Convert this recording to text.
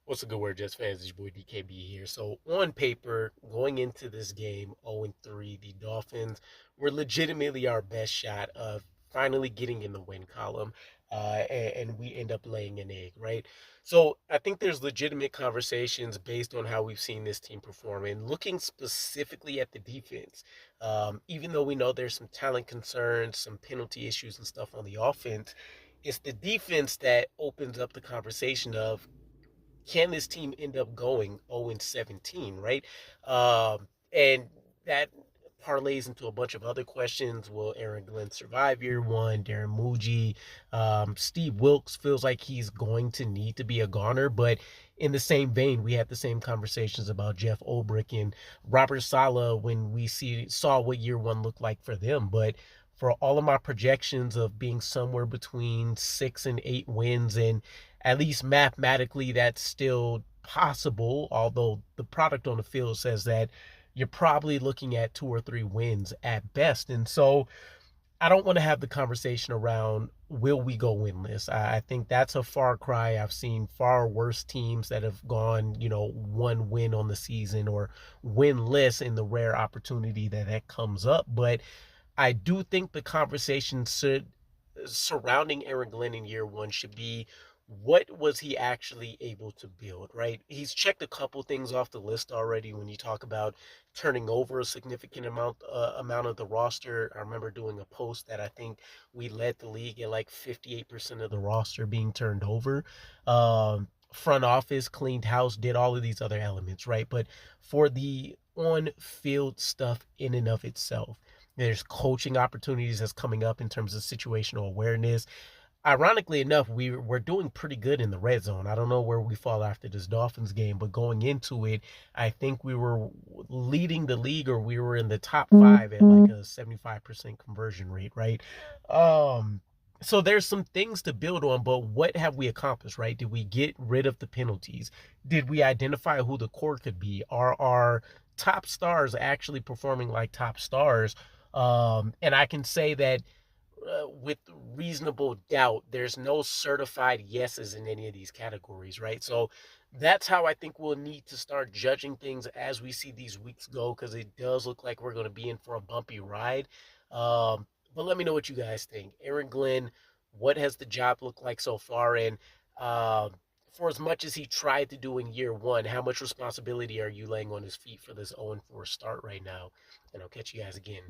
What's a good word, Jets fans? It's your boy DKB here. So, on paper, going into this game 0-3, the Dolphins were legitimately our best shot of finally getting in the win column, and we end up laying an egg, right? So, I think there's legitimate conversations based on how we've seen this team perform. And looking specifically at the defense, even though we know there's some talent concerns, some penalty issues, and stuff on the offense, it's the defense that opens up the conversation of can this team end up going 0-17, right? And that parlays into a bunch of other questions. Will Aaron Glenn survive year one? Darren Muji, Steve Wilks feels like he's going to need to be a goner, but in the same vein, we had the same conversations about Jeff Ulbrich and Robert Sala when we saw what year one looked like for them. But for all of my projections of being somewhere between 6 and 8 wins, and at least mathematically that's still possible, although the product on the field says that you're probably looking at 2 or 3 wins at best. And so I don't want to have the conversation around will we go winless. I think that's a far cry. I've seen far worse teams that have gone, 1 win on the season or winless in the rare opportunity that comes up. But I do think the conversation surrounding Aaron Glenn in year one should be what was he actually able to build, right? He's checked a couple things off the list already when you talk about turning over a significant amount of the roster. I remember doing a post that I think we led the league at like 58% of the roster being turned over. Front office cleaned house, did all of these other elements, right? But for the on field stuff in and of itself, there's coaching opportunities that's coming up in terms of situational awareness. Ironically enough, we're doing pretty good in the red zone. I don't know where we fall after this Dolphins game, but going into it, I think we were leading the league, or we were in the top five at like a 75% conversion rate, right? Um, so there's some things to build on, but what have we accomplished, right? Did we get rid of the penalties? Did we identify who the core could be? Are our top stars actually performing like top stars? And I can say that with reasonable doubt, there's no certified yeses in any of these categories, right? So that's how I think we'll need to start judging things as we see these weeks go, because it does look like we're going to be in for a bumpy ride. But let me know what you guys think. Aaron Glenn, what has the job looked like so far? And for as much as he tried to do in year one, how much responsibility are you laying on his feet for this 0-4 start right now? And I'll catch you guys again.